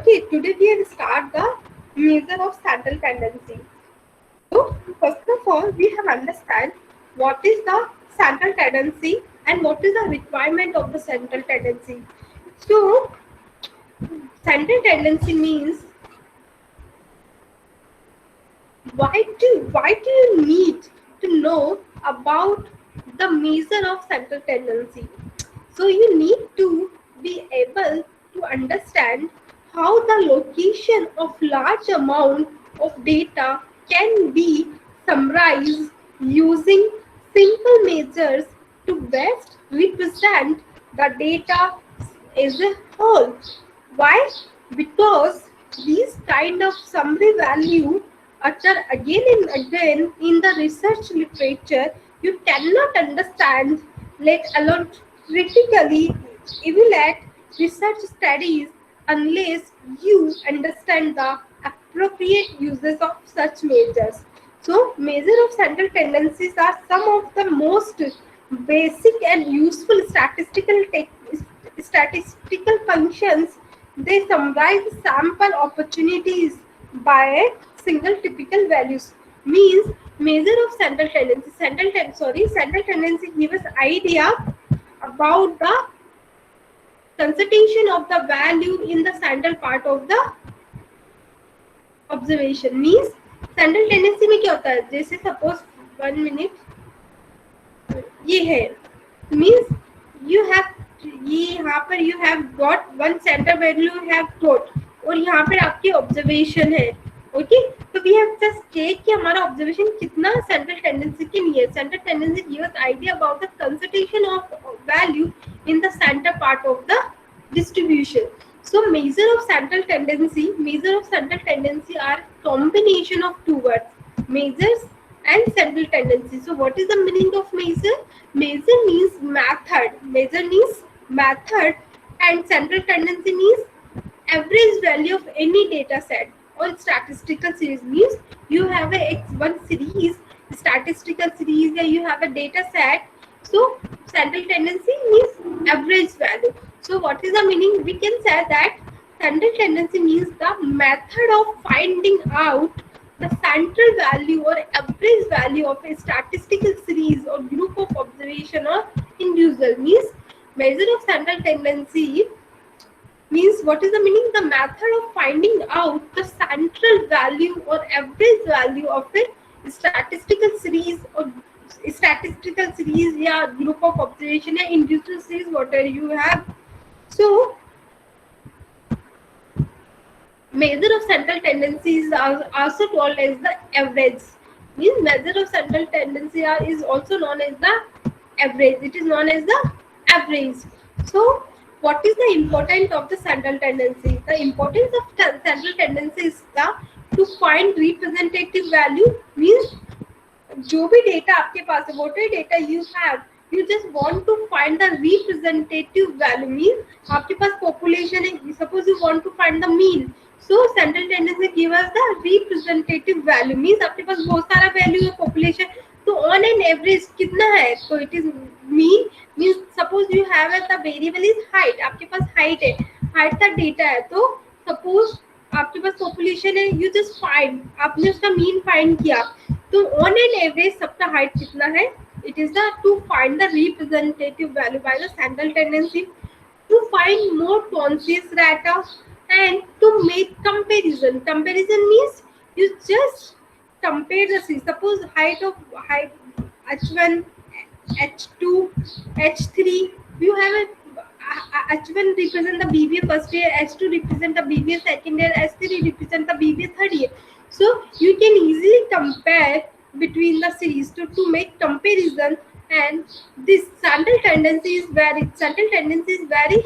Okay, today we will start the measure of central tendency. So, first of all, we have understand what is the central tendency and what is the requirement of the central tendency. So, central tendency means why do you need to know about the measure of central tendency? So you need to be able to understand how the location of large amount of data can be summarized using simple measures to best represent the data as a whole. Why? Because these kind of summary value occur again and again in the research literature. You cannot understand, let alone critically evaluate research studies unless you understand the appropriate uses of such measures. So, measure of central tendencies are some of the most basic and useful statistical functions. They summarize sample opportunities by single typical values. Means measure of central tendency. Central tendency gives us idea about the concentration of the value in the central part of the observation. Means central tendency में क्या होता है? जैसे suppose 1 minute ये है means you have ये यहाँ पर you have got one centre value you have got और यहाँ पर आपकी ऑब्जर्वेशन है. ओके, तो वी हैव जस्ट चेक कि हमारा ऑब्जर्वेशन कितना सेंट्रल टेंडेंसी के लिए. Central tendency give us idea about the concentration of value in the centre part of the distribution. So measure of central tendency are combination of two words, measures and central tendency. So what is the meaning of measure? Measure means method and central tendency means average value of any data set or statistical series. Means you have a one series, statistical series, or you have a data set. So central tendency means average value. So what is the meaning? We can say that central tendency means the method of finding out the central value or average value of a statistical series or group of observation or individual. Means measure of central tendency means what is the meaning? The method of finding out the central value or average value of a statistical series or या group of observation या individual series whatever you have. So measure of central tendencies are also called as the average. Means measure of central tendency is also known as the average. It is known as the average. So what is the importance of the central tendency? The importance of central tendency is to find representative value. Means जो भी data आपके पास है, whatever data you have, you just want to find the representative value. Means आपके पास population है, suppose you want to find the mean. So central tendency give us the representative value. Means आपके पास बहुत सारा value है population, तो on an average कितना है? तो it is mean. Means suppose you have the variable is height. आपके पास height है, height का data है, तो suppose आपके पास population है, you just find, आपने उसका mean find किया, तो on an average सबका height कितना है? It is the to find the representative value by the central tendency, to find more conscious data and to make comparison. Comparison means you just compare the series. Suppose height h1, h2, h3. You have a h1 represent the BBA first year, h2 represent the BBA second year, h3 represent the BBA third year. So you can easily compare between the series to make comparison, and this central tendency is very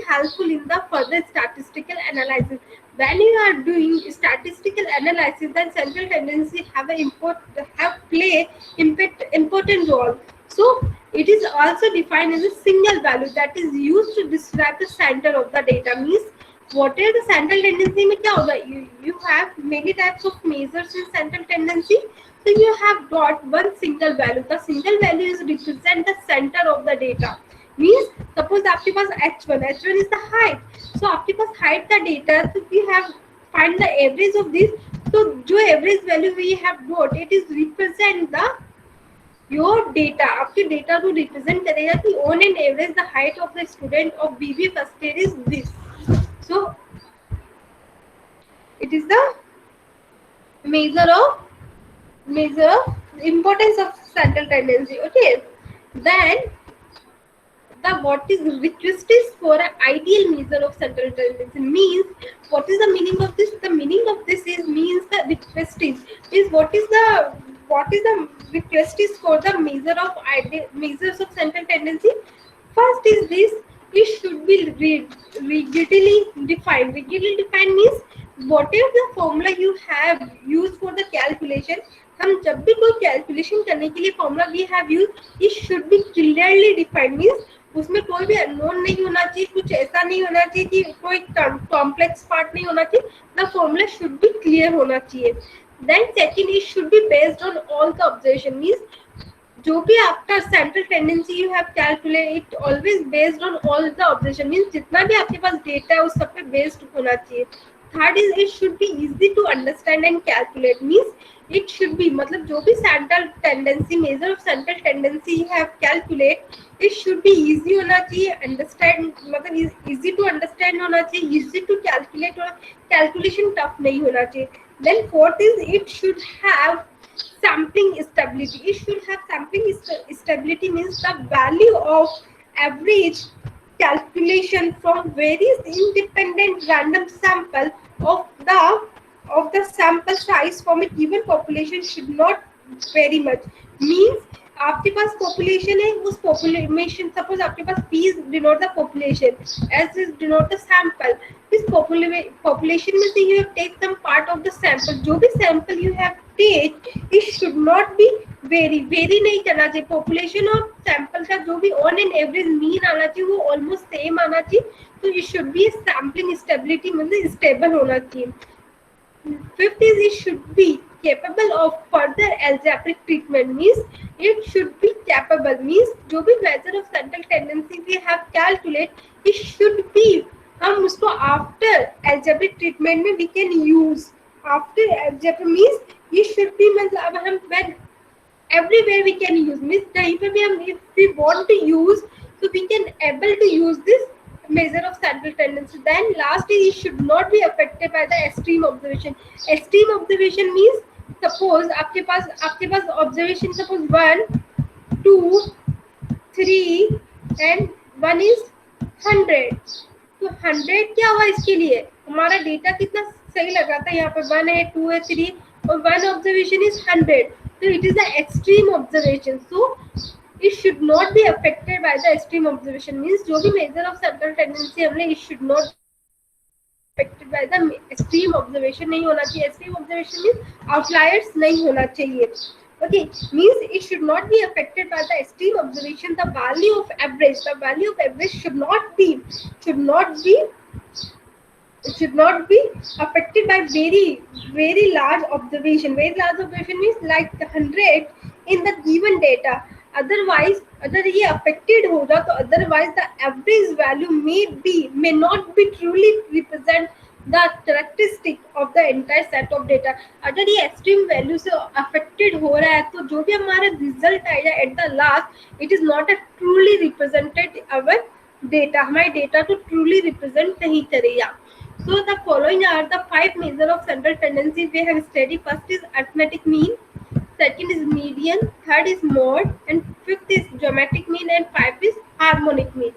helpful in the further statistical analysis. When you are doing statistical analysis, then central tendency play important role. So it is also defined as a single value that is used to describe the center of the data. Means what is the central tendency में क्या होगा? You have many types of measures in central tendency. So you have got one single value. The single value is represent the center of the data. Means suppose आपके पास h1 is the height. So आपके पास height का data, so we have find the average of this. तो जो average value we have got it is represent the your data, आपके data को represent करेगा कि on an average the height of the student of BBA first year is this. So it is the measure of importance of central tendency. Okay, then the what is request is for an ideal measure of central tendency means what is the meaning of this? The meaning of this is means the request is what is the request is for the measure of ideal measures of central tendency. First is this, it should be rigidly defined. Rigidly defined means whatever the formula you have used for the calculation, हम जब भी कोई calculation करने के लिए formula we have use, it should be clearly defined means उसमें कोई भी अननोन नहीं होना चाहिए, कुछ ऐसा नहीं होना चाहिए कि कोई कॉम्प्लेक्स पार्ट नहीं होना चाहिए. The formula should be clear होना चाहिए. Then second, it should be based on all the observation means जो भी आपका central tendency you have calculate it always based on all the observation means जितना भी आपके पास डेटा है उस सब पे बेस्ड होना चाहिए. Third is it should be easy to understand and calculate means it should be मतलब जो भी central tendency measure of central tendency you have calculate it should be easy होना चाहिए, अंडरस्टैंड मतलब इजी टू अंडरस्टैंड होना चाहिए, easy to calculate और calculation tough नहीं होना चाहिए. Then fourth is it should have sampling stability. It should have sampling stability means the value of average calculation from various independent random sample of the sample size from a given population should not vary much. Means आपके पास population है, उस population suppose आपके पास P is denote the population, S is denote the sample. इस population में से you have take some part of the sample. जो भी sample you have take, it should not be vary नहीं करना चाहिए. पॉपुलेशन और सैंपल का जो भी ऑन एन एवरेज मीन आना चाहिए वो ऑलमोस्ट सेम आना चाहिए. तो it should be sampling stability मतलब स्टेबल होना चाहिए. Fifth is it should be capable of further algebraic treatment means it should be capable means जो भी measure of central tendency we have calculate it should be हम उसको after algebraic treatment में we can use. After algebra means it should be मतलब अब हम when everywhere we can use means कहीं पे भी हम if we want to use so we can able to use this measure of central tendency. Then last is it should not be affected by the extreme observation. Extreme observation means suppose आपके पास observation suppose 1, 2, 3 and 1 is 100. तो 100 क्या हुआ इसके लिए हमारा data कितना सही लगा था, यहाँ पे 1 है 2 है 3 और 1 observation is 100. So it is the extreme observation. So it should not be affected by the extreme observation means जो भी measure of central tendency हमने it should not affected by the extreme observation नहीं होना चाहिए. extreme observation means outliers नहीं होना चाहिए. Okay, means it should not be affected by the extreme observation. The value of average should not be affected by very large observation. Very large observation means like 100 in the given data. Otherwise अगर ये affected होगा तो otherwise the average value may not be truly represent the characteristic of the entire set of data. अगर ये extreme value से affected हो रहा है तो जो भी हमारा result आएगा at the last it is not a truly represented our data. हमारे data को truly represent नहीं करेगा. So the following are the 5 measure of central tendency we have studied. First is arithmetic mean, second is median, third is mode, and fifth is geometric mean, and fifth is harmonic mean.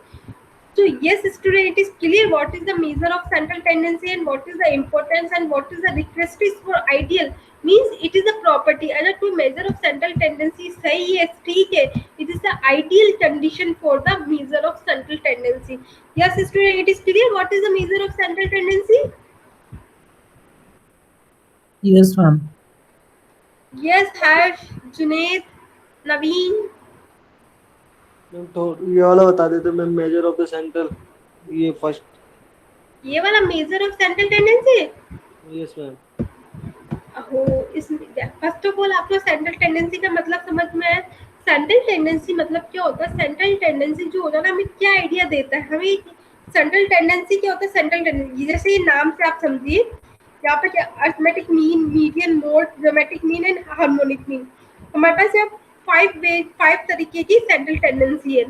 So yes student, it is clear what is the measure of central tendency and what is the importance and what is the request is for ideal means it is a property. अगर कोई measure of central tendency सही है ठीक है, it is the ideal condition for the measure of central tendency. Yes student, it is clear what is the measure of central tendency? Yes ma'am. Yes Harsh, Junaid, Naveen. तो ये वाला बता देते ma'am measure of the central, ये first ये वाला major of central tendency. Yes ma'am. हो इसमें फर्स्ट ऑफ ऑल आपको सेंट्रल टेंडेंसी का मतलब समझ में है. सेंट्रल टेंडेंसी मतलब क्या होता है? सेंट्रल टेंडेंसी जो होता है ना हमें क्या आइडिया देता है, हमें सेंट्रल टेंडेंसी क्या होता है? सेंट्रल टेंडेंसी जैसे ये नाम से आप समझिए यहाँ पे क्या arithmetic mean, median, mode, dramatic mean and harmonic mean. हमारे पास यहाँ 5 तरीके की सेंट्रल टेंडेंसी है।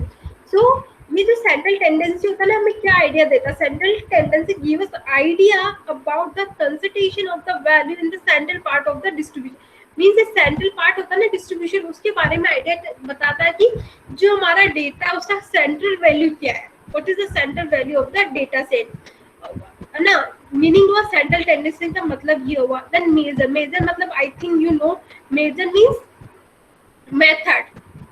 सो ये जो सेंट्रल टेंडेंसी होता है ना, हमें क्या आइडिया देता है? Central tendency give us idea about the concentration of the value in the central part of the distribution. Means ये सेंट्रल पार्ट होता है ना डिस्ट्रीब्यूशन, उसके बारे में आइडिया बताता है कि जो हमारा डेटा है उसका सेंट्रल वैल्यू क्या है, what is the central value of the data set, है ना। मीनिंग हुआ सेंट्रल टेंडेंसी का मतलब ये हुआ। देन मेजर, मेजर मतलब I think you know, measure means method.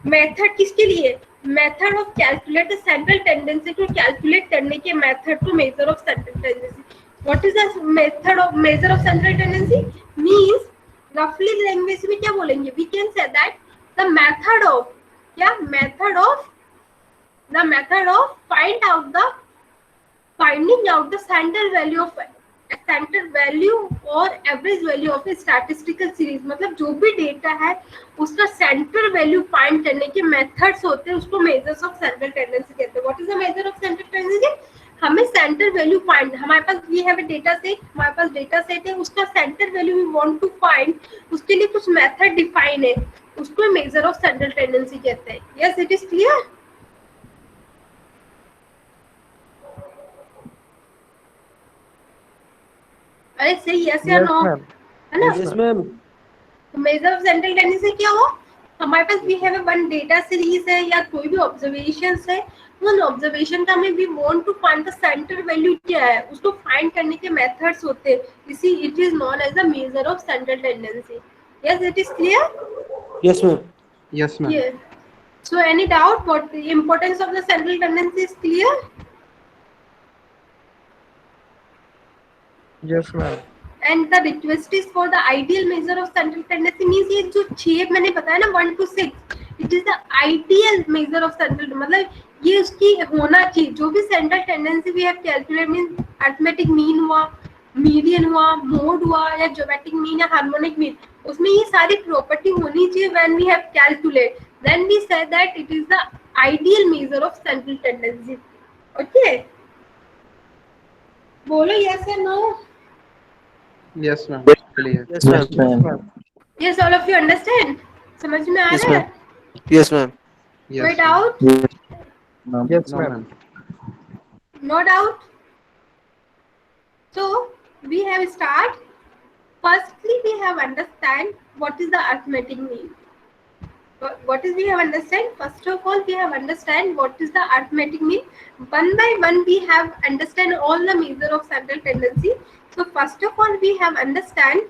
Method किसके लिए? Method of calculate the central tendency को कैलकुलेट करने के मेथड को measure of central tendency. What is the method of measure of central tendency? Means रफली language में क्या बोलेंगे? We can say that the method of, क्या method of, the method of finding out the center value और average value of a statistical series. मतलब जो भी data है उसका सेंटर वैल्यू फाइंड करने के मेथड्स होते हैं, उसको मेजर्स ऑफ सेंट्रल टेंडेंसी कहते हैं। What is the measure of central tendency? हमें सेंटर वैल्यू फाइंड, हमारे पास we have a data set, हमारे पास डेटा सेट है, उसका centre value we want to find, उसके लिए कुछ मेथड डिफाइन है, उसको मेजर ऑफ सेंट्रल टेंडेंसी कहते हैं। Yes, it is clear? अरे सही, यस या यस नो, मैम। है ना। Yes ma'am. Measure of central tendency क्या हो? हमारे पास we have one data series है या कोई भी ऑब्जर्वेशंस है, उन ऑब्जर्वेशन का हमें we want to find the centre value क्या है, उसको फाइंड करने के मेथड्स होते हैं, इसी it is known as the measure of central tendency. Yes, it is clear? Yes ma'am. Yes, ma'am. ये so any doubt what the importance of the central tendency is clear? Yes ma'am. And the request is for the ideal measure of central tendency. Means ये जो 6 मैंने बताया ना 1 to 6, it is the ideal measure of central, मतलब ये उसकी होना चाहिए। जो भी central tendency we have calculate, mean arithmetic mean हुआ, मीडियन हुआ, मोड हुआ, या ज्योमेट्रिक मीन या हार्मोनिक मीन, उसमें ये सारी प्रॉपर्टी होनी चाहिए। When we have calculate, then we say that it is the ideal measure of central tendency. Okay, बोलो यस या no. Yes, ma'am. Clear. Yes ma'am. Yes, all of you understand? समझ में आ yes रहा है? Ma'am. Yes ma'am. Yes, No ma'am. doubt? Yes No, ma'am. ma'am. No doubt? So, we have start. Firstly, we have understand what is the arithmetic mean. What is we have understand? First of all, we have understand what is the arithmetic mean. One by one, we have understand all the measure of central tendency. So, first of all, we have understand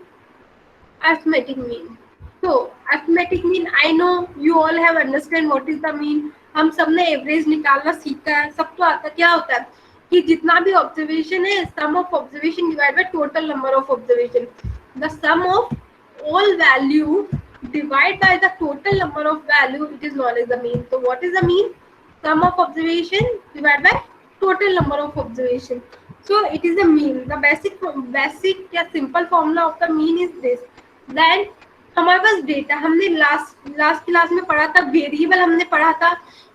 arithmetic mean. So arithmetic mean, I know you all have understand what is the mean. हम सबने average निकालना सीखा है, सबको आता क्या होता है कि जितना भी ऑब्जर्वेशन है, sum of observation divide by total number of observation, the sum of all value divided by the total number of value, it is known as the mean. So what is the mean? Sum of observation divided by total number of observation. So it is the mean. The basic या simple formula of the mean is this. Then हमारे पास data, हमने last class में पढ़ा था, variable हमने पढ़ा था।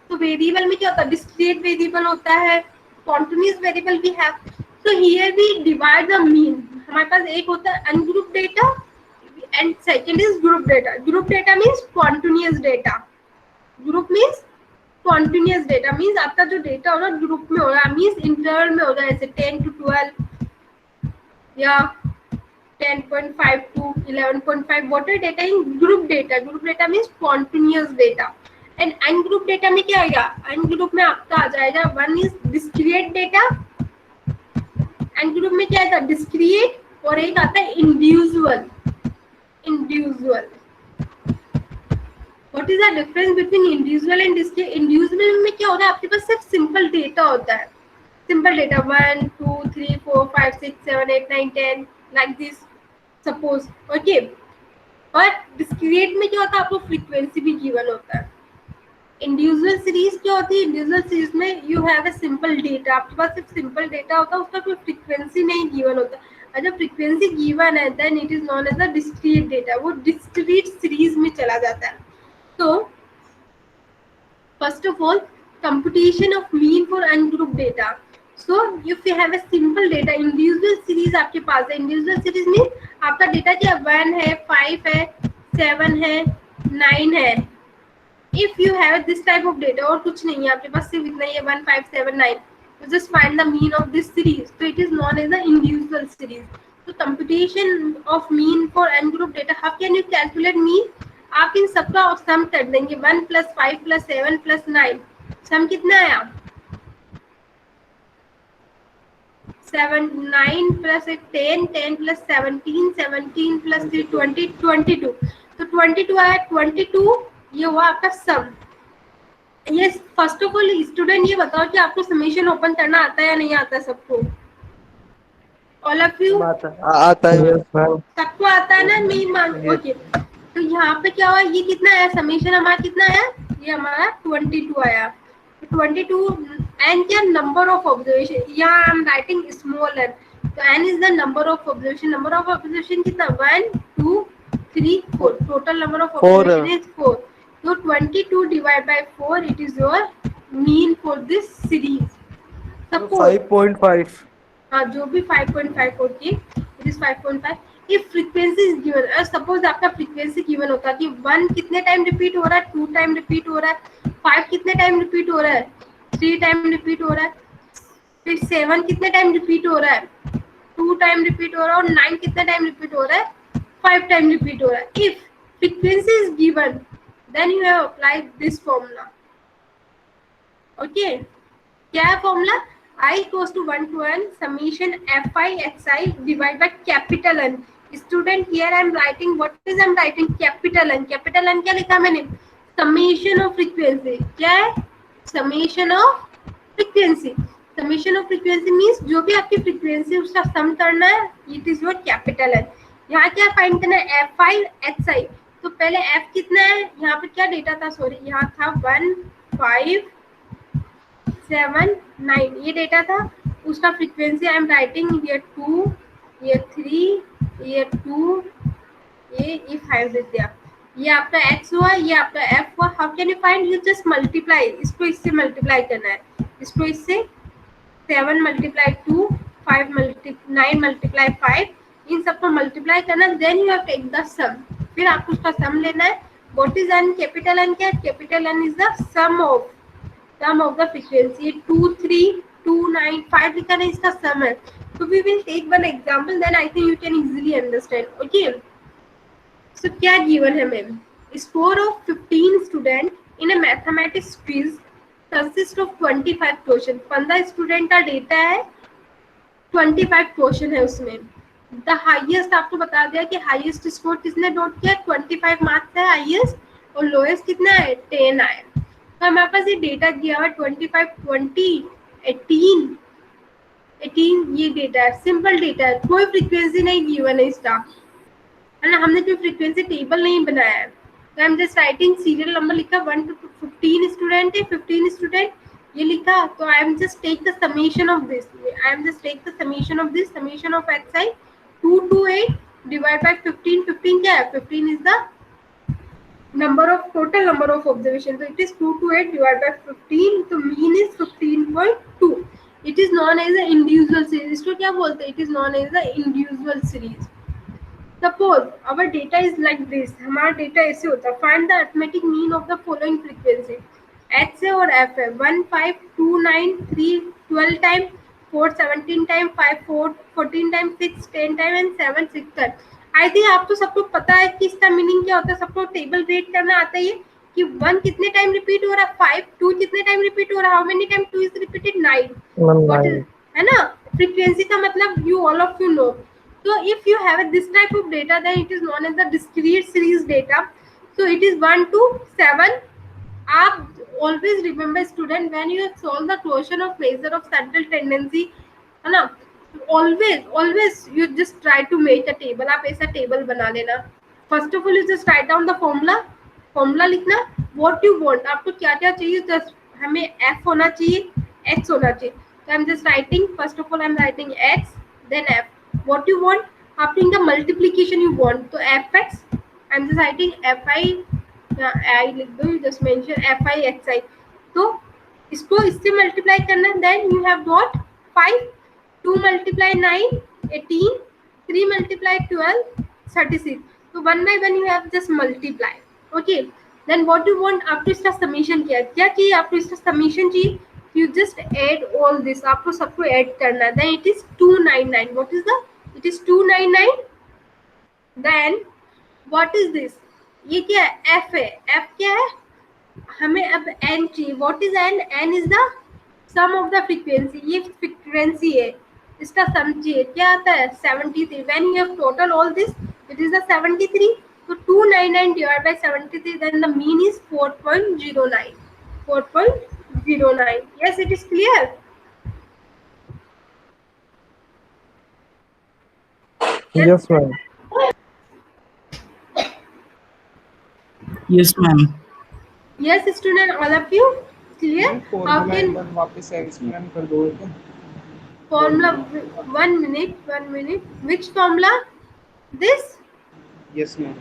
तो वेरिएबल में क्या होता है? डिस्क्रीट वेरिएबल होता है, कॉन्टिन्यूअस वेरिएबल भी है। So here we divide the mean. हमारे पास एक होता है ungroup data and second is group data. Group data means continuous data. Group means continuous data means आपका जो डेटा हो रहा है ग्रुप में हो रहा है, मीन्स इंटरवल में हो रहा है, जैसे 10 to 12 या 10.5 to 11.5. what are data in group data? Group data means continuous data. and ungroup data में क्या आएगा? ungroup में आपका आ जाएगा, one is discrete data, ungroup में क्या आएगा? discrete, और एक आता है individual. What is the difference between individual and discrete? Individual में क्या होता है? आपके पास सिर्फ सिंपल डेटा होता है, simple data 1 2 3 4 5 6 7 8 9 10 like this suppose. Okay, और डिस्क्रीट में क्या होता है? आपको फ्रीक्वेंसी भी गिवन होता है। इंडिविजुअल सीरीज क्या होती है? इंडिविजुअल सीरीज में you have a simple data, आपके पास सिर्फ सिंपल डेटा होता है, उसका कोई फ्रीक्वेंसी नहीं गिवन होता। अगर फ्रीक्वेंसी गिवन है then it is known as the discrete data, वो डिस्क्रीट सीरीज में चला जाता है। तो first of all computation of mean for ungroup data. So if you have a simple data, individual series आपके पास है, इंडिविजुअल सीरीज मीन आपका डेटा क्या 1 है, 5 है, 7 है, 9 है। If you have this type of data और कुछ नहीं है आपके पास, सिर्फ इतना ही है 1 5 7 9, तो just find the mean of this series, तो it is known as the individual series. तो computation of mean for an group data, how can you calculate mean? आप इन सबका सम कर देंगे, 1 + 5 + 7 + 9, सम कितना आया? 7 9 + 10 10 + 17 17 + 3 20 22, तो 22 आया, 22 ये हुआ आपका सम। ये फर्स्ट ऑफ ऑल स्टूडेंट ये बताओ कि आपको समेशन ओपन करना आता है या नहीं आता है सबको? ऑल ऑफ यू आता है मैम। सबको आता है ना? नहीं मान Yes. ओके। तो यहाँ पे क्या हुआ, ये कितना है समेशन हमारा, कितना है? ये हमारा 22 आया। 22 एन क्या नंबर ऑफ ऑब्जर्वेशन, यहाँ I am writing small N, तो N is the number of observation. Number of observation कितना? 1 2 3 4, total number of 4 observation is 4। तो 22 divide by 4, it is your mean for this series. Suppose 5.5। हाँ, जो भी 5.5 होती है, it is 5.5। If frequency is given, suppose आपका frequency given होता है कि 1 कितने टाइम रिपीट हो रहा है, 2 टाइम रिपीट हो रहा है, 5 कितने टाइम रिपीट हो रहा है, 3 टाइम रिपीट हो रहा है, फिर 7 कितने टाइम रिपीट हो रहा है, 2 टाइम रिपीट हो रहा है, और 9 कितने टाइम रिपीट हो रहा है, 5 टाइम रिपीट हो रहा है। If frequency is given, then you have applied this formula. Okay, क्या है formula? I equals to 1 to n summation fi xi divided by capital N. Student, here I am writing, what is I am writing? Capital N. Capital N क्या लिखा मैंने? Summation of frequency. क्या है? Summation of frequency. Summation of frequency means जो भी आपकी frequency उसका sum करना है, it is your capital N. यहाँ क्या find करना है? fi xi. तो पहले f कितना है? यहाँ पे क्या डेटा था? सॉरी, यहाँ था 1 5 7 9, ये डेटा था, उसका फ्रीक्वेंसी आई एम राइटिंग ये 2 ये 3 ये 2 ये 5 दे दिया। ये आपका x हुआ, ये आपका f हुआ। How can you find? You just multiply, इसको इससे मल्टीप्लाई करना है, इसको इससे 7 × 2 5 9 × 5, इन सबको मल्टीप्लाई करना, then you have take the sum, फिर आपको उसका सम लेना है। What is N? Capital N क्या? Capital N is the sum of the frequency. 2 3 2 9 5 लिखा है, इसका सम है। तो we will take one example, then I think you can easily understand. Okay, so क्या गिवन है ma'am? Score of 15 student in a mathematics quiz consist of 25 question. 15 student का data है, 25 क्वेश्चन है उसमें। द हाईएस्ट आपको बता दिया कि हाईएस्ट स्कोर किसने नोट किया, 25 मार्क्स है हाईएस्ट, और लोएस्ट कितना है, 10 आया। तो हमारे पास ये डेटा दिया हुआ 25 20 18 18, ये डेटा है, सिंपल डेटा है, कोई फ्रीक्वेंसी नहीं गिवन है इसका, है ना, हमने कोई फ्रीक्वेंसी टेबल नहीं बनाया है। तो I am just writing serial number लिखा 1 to 15 स्टूडेंट है, 15 स्टूडेंट ये लिखा, तो I am just take the summation of this, I am just take the summation of this, summation of X I 2 to 8 divide by 15। 15 क्या है? 15 is the total number of observation, so it is 2 to 8 divided by 15, तो mean is 15.2. it is known as the individual series। इसको क्या बोलते हैं? it is known as the individual series। suppose our data is like this, हमारा data ऐसे होता है, find the arithmetic mean of the following frequency, h है और f है, 1 5 2 9 3 12 time, 4 17 time, 5 4 14 time, 6 10 time and 7 6 time. I think आपको सबको पता है कि इसका मीनिंग क्या होता है, सबको टेबल रेट करना आता है कि 1 कितने टाइम रिपीट हो रहा है, 5 2 कितने टाइम रिपीट हो रहा है, how many time 2 is repeated, 9। What is, है ना, फ्रीक्वेंसी का मतलब you all of you know. So if you have this type of data, then it is known as the discrete series data. So it is 1 to 7. आप always remember student, when you solve the question of measure of central tendency, है ना, always you just try to make a table। आप ऐसा table बना लेना। First of all you just write down the formula लिखना, what you want, आपको क्या क्या चाहिए, just हमें f होना चाहिए, x होना चाहिए। So I'm just writing, first of all I'm writing x, then f। what you want, after the multiplication you want, तो fx, I'm just writing fi, I लिख दो, you just mention fi xi, तो इसको इससे multiply करना, then you have got 5, 2 multiply 9, 18, 3 multiply 12, 36. So one by one you have just multiply. Okay, then what you want, आपको इसका summation क्या चाहिए, आपको इसका समीशन चाहिए, you just add all this, आपको सबको ऐड करना है, then it is 299. what is the, it is 299. then what is this, ये क्या है, f है, f क्या है, हमें अब n चाहिए. What is n, n is the sum of the frequency, ये फ्रीक्वेंसी है, इसका सम चाहिए, क्या आता है 73. When you have total all this it is the 73. तो 299 divide by 73, then the mean is 4.09. 4.09. yes, it is clear. Yes, ma'am. Yes, ma'am. yes student, all of you clear. How can वापस explain कर दो formula, 1 minute, which formula, this. Yes ma'am.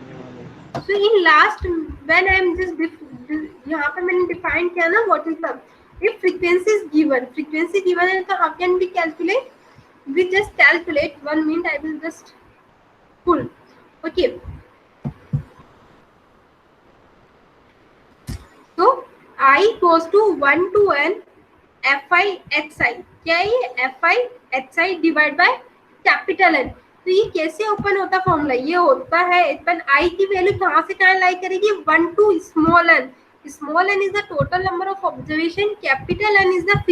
So in last when I am just यहाँ पे मैंने define किया ना what is the, if frequency is given, frequency given है तो how can we calculate, we just calculate. 1 minute I will just pull. Okay, so I goes to 1 to n fi hi, क्या है ये fi hi divide by capital N. तो ये कैसे open होता formula, ये होता है अपन आई की वैल्यू कहाँ से कहाँ लाई करेगी, 1 to small N. Small N is the total number of observation, capital N is the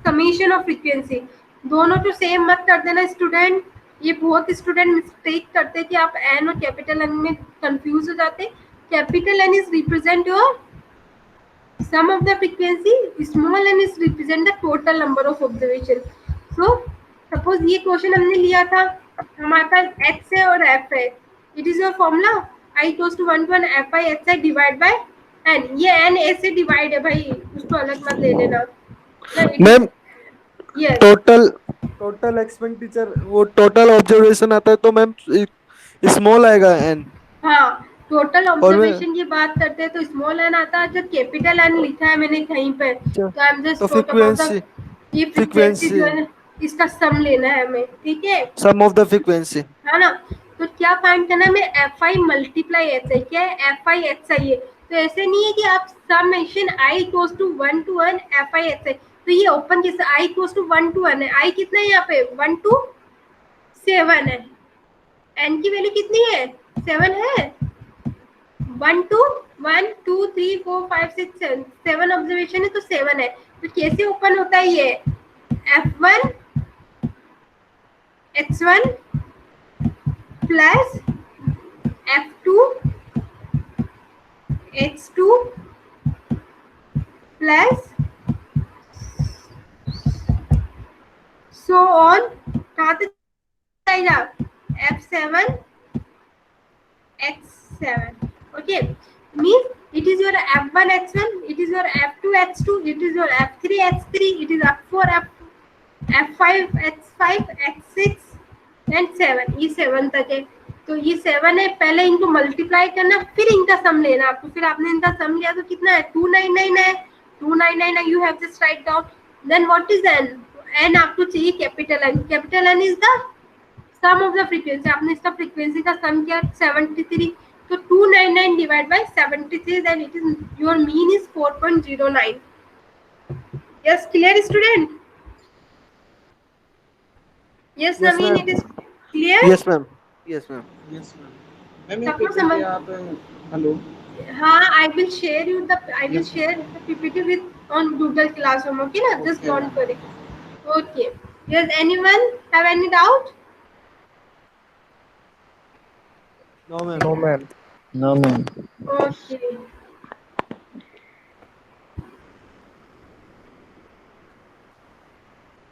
summation of frequency. दोनों तो सेम मत कर देना स्टूडेंट, ये बहुत स्टूडेंट मिस्टेक करते हैं कि आप एन और कैपिटल एन में कंफ्यूज हो जाते. Capital N is represent your sum of the frequency, small n is represent the total number of observation. So suppose ये क्वेश्चन हमने लिया था, हमारे पास h है और f है, it is your formula I goes to 1 to 1 fi hi divide by n. ये n a से डिवाइड है भाई, उसको अलग मत ले लेना मैम. yes. टोटल एक्सपेंडिचर वो टोटल ऑब्जर्वेशन आता है तो मैम स्मॉल आएगा एन. हाँ, टोटल और ऑब्जर्वेशन की बात करते हैं तो स्मॉल एन आता है, जो कैपिटल एन लिखा है मैंने कहीं पे, तो आई एम जस्ट तो टॉक अबाउट द, ये फ्रीक्वेंसी फ्रीक्वेंसी जो है इसका सम लेना है हमें. ठीक है, सम ऑफ द फ्रीक्वेंसी है ना. तो क्या फाइंड करना है हमें, F I multiply H I. क्या है, एफ आई एच आई है. तो ऐसे नहीं है कि आप summation I equals to 1 to 1 F I H I. तो ये ओपन किस, आई इक्वल्स टू 1 to 1 है, आई कितना है यहाँ पे 1 to 7 है, एन की वैल्यू कितनी है 7 है. 1 to 1 2 3 4 5 6 7, 7 ऑब्जर्वेशन है तो 7 है. तो कैसे ओपन होता है ये, F1 H1 plus F2 H2 plus so on, कहाँ तक जाएगा, F7 H7. Okay, means it is your F1 H1, it is your F2 H2, it is your F3 H3, it is F4 F5 H5 H6 and 7. ये 7 तक है. तो ये 7 है, पहले इनको मल्टीप्लाई करना, फिर इनका सम लेना आपको. फिर आपने इनका सम लिया तो कितना है 299 है, 299 है, you have just write down. Then what is N, N आपको चाहिए capital N. Capital N is the sum of the frequency. आपने इसका फ्रीक्वेंसी का सम किया 73, तो 299 divide by 73, then it is your mean is 4.09. Yes, clear student? Yes Naveen, it is clear? Yes ma'am. Yes ma'am. Yes ma'am. Ma'am ये समझ आप hello. हाँ, I will share you the, I will share the PPT with on Google Classroom. Okay ना, just don't worry. Okay. Does anyone have any doubt? No ma'am. No, ma'am. No, ma'am. Okay.